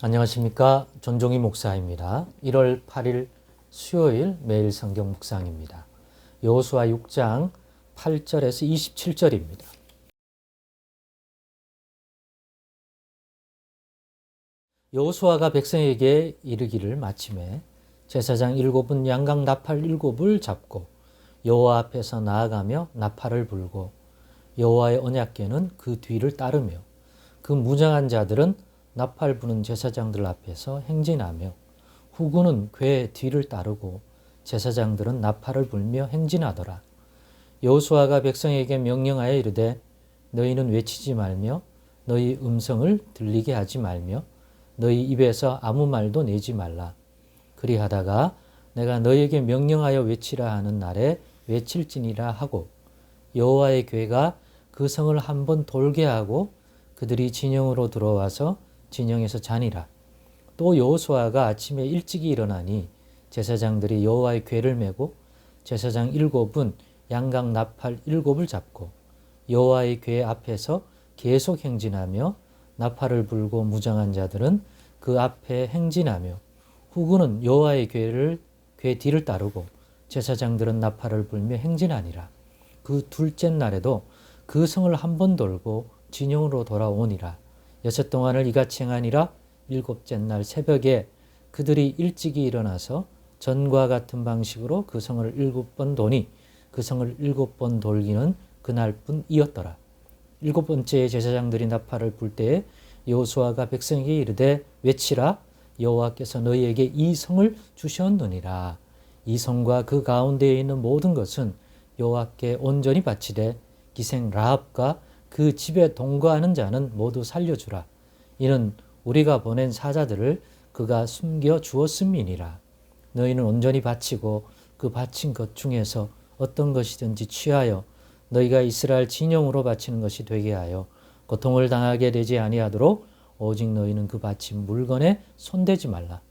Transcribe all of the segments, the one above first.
안녕하십니까. 전종희 목사입니다. 1월 8일 수요일 매일 성경 묵상입니다. 여호수아 6장 8절에서 27절입니다. 여호수아가 백성에게 이르기를 마침에 제사장 7은 양각 나팔 7을 잡고 여호와 앞에서 나아가며 나팔을 불고 여호와의 언약궤는 그 뒤를 따르며 그 무장한 자들은 나팔 부는 제사장들 앞에서 행진하며 후군은 궤 뒤를 따르고 제사장들은 나팔을 불며 행진하더라. 여호수아가 백성에게 명령하여 이르되 너희는 외치지 말며 너희 음성을 들리게 하지 말며 너희 입에서 아무 말도 내지 말라. 그리하다가 내가 너희에게 명령하여 외치라 하는 날에 외칠지니라 하고 여호와의 궤가 그 성을 한번 돌게 하고 그들이 진영으로 들어와서 진영에서 자니라. 또 여호수아가 아침에 일찍이 일어나니 제사장들이 여호와의 궤를 메고 제사장 7은 양각 나팔 7을 잡고 여호와의 궤 앞에서 계속 행진하며 나팔을 불고 무장한 자들은 그 앞에 행진하며 후군은 여호와의 궤 뒤를 따르고 제사장들은 나팔을 불며 행진하니라. 그 둘째 날에도 그 성을 한번 돌고 진영으로 돌아오니라. 여섯 동안을 이같이 행하니라. 일곱째 날 새벽에 그들이 일찍이 일어나서 전과 같은 방식으로 그 성을 7번 도니 그 성을 7번 돌기는 그날뿐이었더라. 7번째 제사장들이 나팔을 불 때에 여호수아가 백성에게 이르되 외치라. 여호와께서 너희에게 이 성을 주셨느니라. 이 성과 그 가운데에 있는 모든 것은 여호와께 온전히 바치되 기생 라합과 그 집에 동거하는 자는 모두 살려주라. 이는 우리가 보낸 사자들을 그가 숨겨 주었음이니라. 너희는 온전히 바치고 그 바친 것 중에서 어떤 것이든지 취하여 너희가 이스라엘 진영으로 바치는 것이 되게 하여 고통을 당하게 되지 아니하도록 오직 너희는 그 바친 물건에 손대지 말라.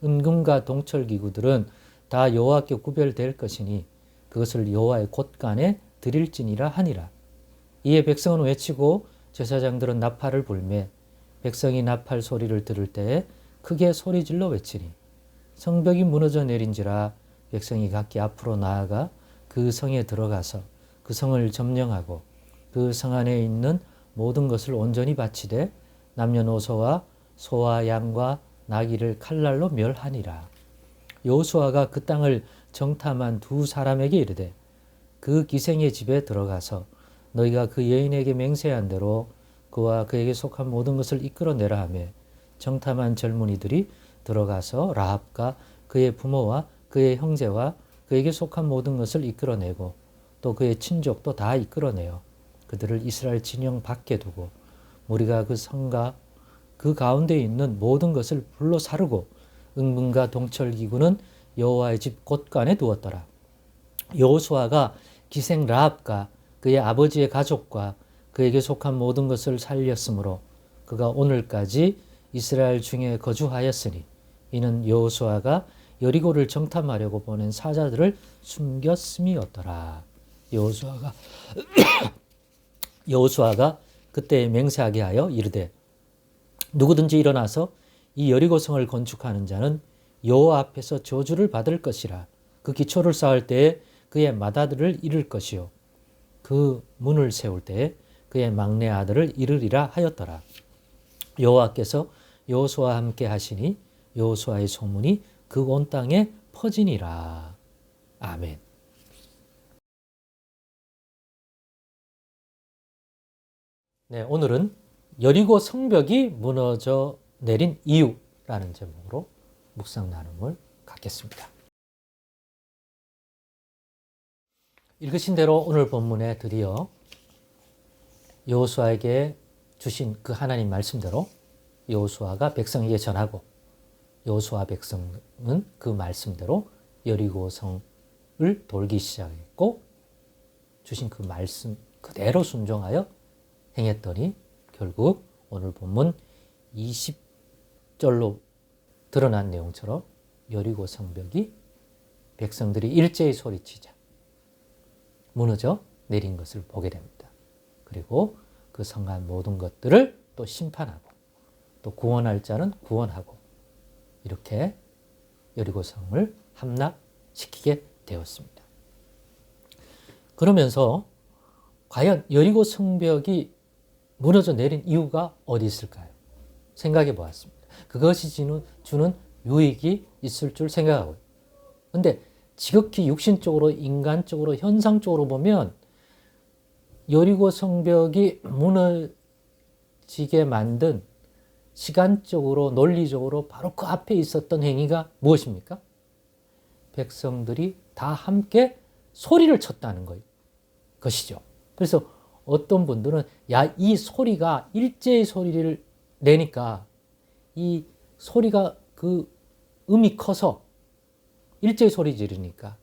은금과 동철 기구들은 다 여호와께 구별될 것이니 그것을 여호와의 곳간에 드릴지니라 하니라. 이에 백성은 외치고 제사장들은 나팔을 불매 백성이 나팔 소리를 들을 때에 크게 소리질러 외치니 성벽이 무너져 내린지라. 백성이 각기 앞으로 나아가 그 성에 들어가서 그 성을 점령하고 그 성 안에 있는 모든 것을 온전히 바치되 남녀노소와 소와 양과 나귀를 칼날로 멸하니라. 여호수아가 그 땅을 정탐한 두 사람에게 이르되 그 기생의 집에 들어가서 너희가 그 여인에게 맹세한 대로 그와 그에게 속한 모든 것을 이끌어내라 하며 정탐한 젊은이들이 들어가서 라합과 그의 부모와 그의 형제와 그에게 속한 모든 것을 이끌어내고 또 그의 친족도 다 이끌어내어 그들을 이스라엘 진영 밖에 두고 무리가 그 성과 그 가운데 있는 모든 것을 불로 사르고 은금과 동철 기구는 여호와의 집 곳간에 두었더라. 여호수아가 기생 라합과 그의 아버지의 가족과 그에게 속한 모든 것을 살렸으므로 그가 오늘까지 이스라엘 중에 거주하였으니 이는 여호수아가 여리고를 정탐하려고 보낸 사자들을 숨겼음이었더라. 여호수아가 그때 맹세하게 하여 이르되 누구든지 일어나서 이 여리고성을 건축하는 자는 여호와 앞에서 저주를 받을 것이라. 그 기초를 쌓을 때에 그의 맏아들을 잃을 것이요 그 문을 세울 때에 그의 막내 아들을 잃으리라 하였더라. 여호와께서 여호수아와 함께 하시니 여호수아의 소문이 그 온 땅에 퍼지니라. 아멘. 네, 오늘은 여리고 성벽이 무너져 내린 이유라는 제목으로 묵상 나눔을 갖겠습니다. 읽으신 대로 오늘 본문에 드디어 여호수아에게 주신 그 하나님 말씀대로 여호수아가 백성에게 전하고 여호수아 백성은 그 말씀대로 여리고성을 돌기 시작했고 주신 그 말씀 그대로 순종하여 행했더니 결국 오늘 본문 20절로 드러난 내용처럼 여리고 성벽이 백성들이 일제히 소리치자 무너져 내린 것을 보게 됩니다. 그리고 그 성한 모든 것들을 또 심판하고 또 구원할 자는 구원하고 이렇게 여리고성을 함락시키게 되었습니다. 그러면서 과연 여리고 성벽이 무너져 내린 이유가 어디 있을까요? 생각해 보았습니다. 그것이 주는 유익이 있을 줄 생각하고요. 근데 지극히 육신적으로, 인간적으로, 현상적으로 보면 여리고 성벽이 무너지게 만든 시간적으로, 논리적으로 바로 그 앞에 있었던 행위가 무엇입니까? 백성들이 다 함께 소리를 쳤다는 것이죠. 그래서 어떤 분들은 야, 이 소리가 일제의 소리를 내니까 이 소리가 그 음이 커서 일제의 소리 지르니까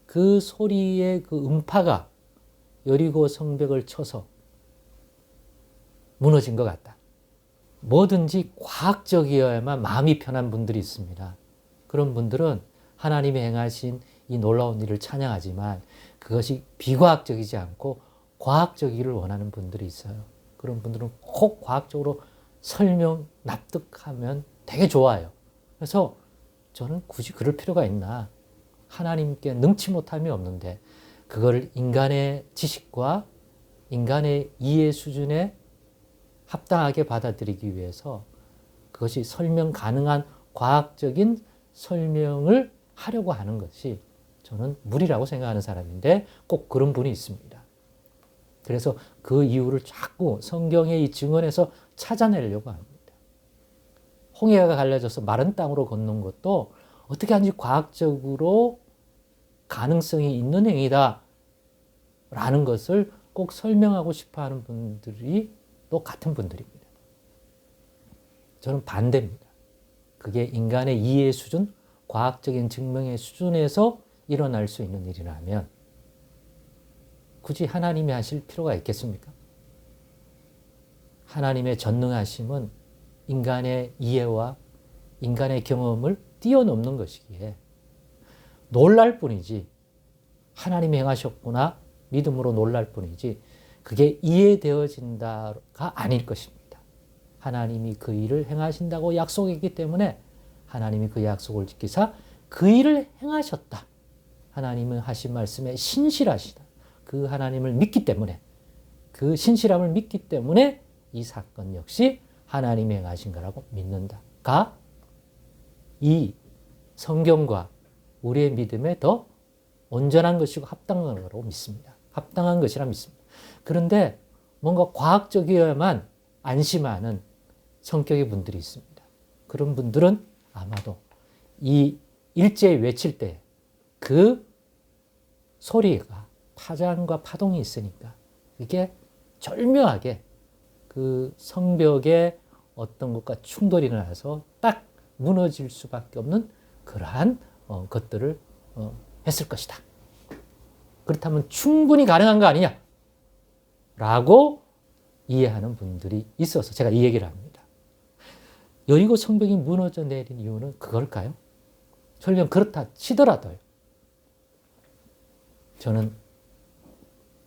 그 소리의 그 음파가 여리고 성벽을 쳐서 무너진 것 같다. 뭐든지 과학적이어야만 마음이 편한 분들이 있습니다. 그런 분들은 하나님이 행하신 이 놀라운 일을 찬양하지만 그것이 비과학적이지 않고 과학적이기를 원하는 분들이 있어요. 그런 분들은 꼭 과학적으로 설명, 납득하면 되게 좋아요. 그래서 저는 굳이 그럴 필요가 있나. 하나님께 능치 못함이 없는데 그걸 인간의 지식과 인간의 이해 수준에 합당하게 받아들이기 위해서 그것이 설명 가능한 과학적인 설명을 하려고 하는 것이 저는 무리라고 생각하는 사람인데 꼭 그런 분이 있습니다. 그래서 그 이유를 자꾸 성경의 이 증언에서 찾아내려고 합니다. 홍해가 갈라져서 마른 땅으로 걷는 것도 어떻게 하는지 과학적으로 가능성이 있는 행위다 라는 것을 꼭 설명하고 싶어 하는 분들이 또 같은 분들입니다. 저는 반대입니다. 그게 인간의 이해 수준, 과학적인 증명의 수준에서 일어날 수 있는 일이라면 굳이 하나님이 하실 필요가 있겠습니까? 하나님의 전능하심은 인간의 이해와 인간의 경험을 뛰어넘는 것이기에 놀랄 뿐이지 하나님이 행하셨구나 믿음으로 놀랄 뿐이지 그게 이해되어진다가 아닐 것입니다. 하나님이 그 일을 행하신다고 약속했기 때문에 하나님이 그 약속을 지키사 그 일을 행하셨다. 하나님은 하신 말씀에 신실하시다. 그 하나님을 믿기 때문에 그 신실함을 믿기 때문에 이 사건 역시 하나님이 행하신 거라고 믿는다가 이 성경과 우리의 믿음에 더 온전한 것이고 합당한 거라고 믿습니다. 합당한 것이라 믿습니다. 그런데 뭔가 과학적이어야만 안심하는 성격의 분들이 있습니다. 그런 분들은 아마도 이 일제히 외칠 때 그 소리가 파장과 파동이 있으니까 이게 절묘하게 그 성벽의 어떤 것과 충돌이 나서 딱 무너질 수밖에 없는 그러한 것들을 했을 것이다. 그렇다면 충분히 가능한 거 아니냐? 라고 이해하는 분들이 있어서 제가 이 얘기를 합니다. 여리고 성벽이 무너져 내린 이유는 그걸까요? 설령 그렇다 치더라도요. 저는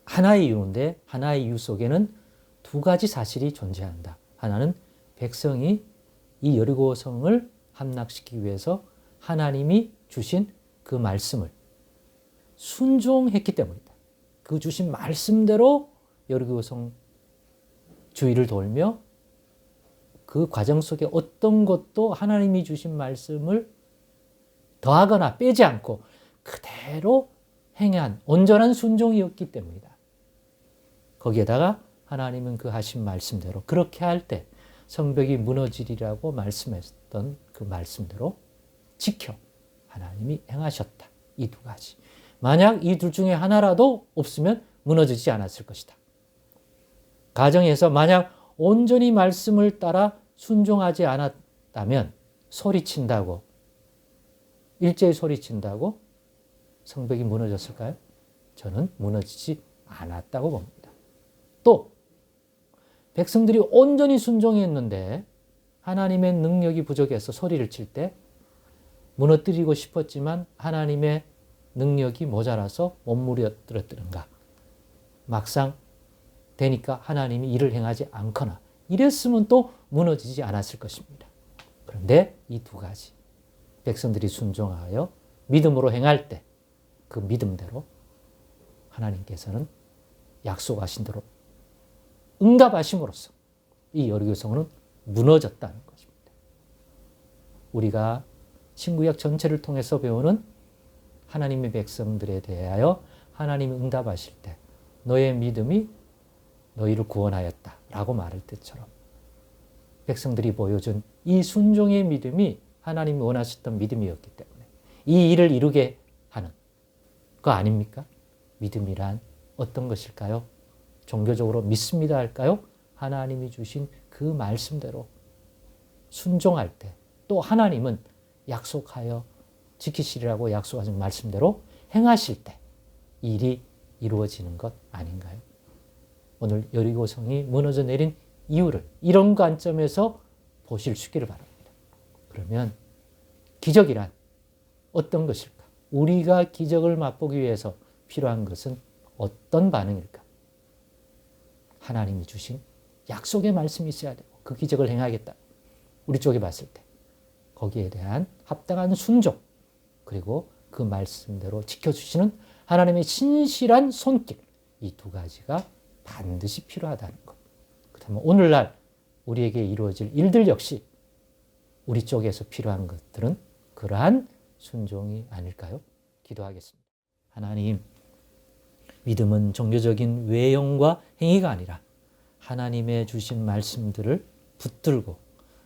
하나의 이유인데 하나의 이유 속에는 두 가지 사실이 존재한다. 하나는 백성이 이 여리고성을 함락시키기 위해서 하나님이 주신 그 말씀을 순종했기 때문이다. 그 주신 말씀대로 여리고성 주위를 돌며 그 과정 속에 어떤 것도 하나님이 주신 말씀을 더하거나 빼지 않고 그대로 행한 온전한 순종이었기 때문이다. 거기에다가 하나님은 그 하신 말씀대로 그렇게 할 때 성벽이 무너지리라고 말씀했던 그 말씀대로 지켜 하나님이 행하셨다. 이 두 가지. 만약 이 둘 중에 하나라도 없으면 무너지지 않았을 것이다. 가정에서 만약 온전히 말씀을 따라 순종하지 않았다면 소리친다고 일제히 소리친다고 성벽이 무너졌을까요? 저는 무너지지 않았다고 봅니다. 또 백성들이 온전히 순종했는데 하나님의 능력이 부족해서 소리를 칠 때 무너뜨리고 싶었지만 하나님의 능력이 모자라서 못 무너뜨렸던가 막상 되니까 하나님이 일을 행하지 않거나 이랬으면 또 무너지지 않았을 것입니다. 그런데 이 두 가지, 백성들이 순종하여 믿음으로 행할 때 그 믿음대로 하나님께서는 약속하신 대로 응답하심으로써 이 여리고성은 무너졌다는 것입니다. 우리가 신구약 전체를 통해서 배우는 하나님의 백성들에 대하여 하나님이 응답하실 때 너의 믿음이 너희를 구원하였다 라고 말할 때처럼 백성들이 보여준 이 순종의 믿음이 하나님이 원하셨던 믿음이었기 때문에 이 일을 이루게 하는 거 아닙니까? 믿음이란 어떤 것일까요? 종교적으로 믿습니다 할까요? 하나님이 주신 그 말씀대로 순종할 때 또 하나님은 약속하여 지키시리라고 약속하신 말씀대로 행하실 때 일이 이루어지는 것 아닌가요? 오늘 여리고성이 무너져 내린 이유를 이런 관점에서 보실 수 있기를 바랍니다. 그러면 기적이란 어떤 것일까? 우리가 기적을 맛보기 위해서 필요한 것은 어떤 반응일까? 하나님이 주신 약속의 말씀이 있어야 되고 그 기적을 행하겠다. 우리 쪽에 봤을 때 거기에 대한 합당한 순종 그리고 그 말씀대로 지켜주시는 하나님의 신실한 손길 이 두 가지가 반드시 필요하다는 것. 그렇다면 오늘날 우리에게 이루어질 일들 역시 우리 쪽에서 필요한 것들은 그러한 순종이 아닐까요? 기도하겠습니다. 하나님, 믿음은 종교적인 외형과 행위가 아니라 하나님의 주신 말씀들을 붙들고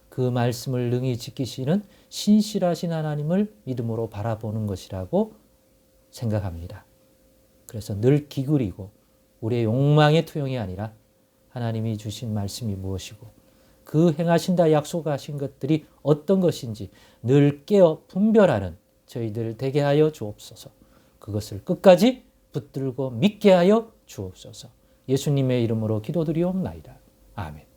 그 말씀을 능히 지키시는 신실하신 하나님을 믿음으로 바라보는 것이라고 생각합니다. 그래서 늘 기울이고 우리의 욕망의 투영이 아니라 하나님이 주신 말씀이 무엇이고 그 행하신다 약속하신 것들이 어떤 것인지 늘 깨어 분별하는 저희들 되게 하여 주옵소서. 그것을 끝까지 붙들고 믿게 하여 주옵소서. 예수님의 이름으로 기도드리옵나이다. 아멘.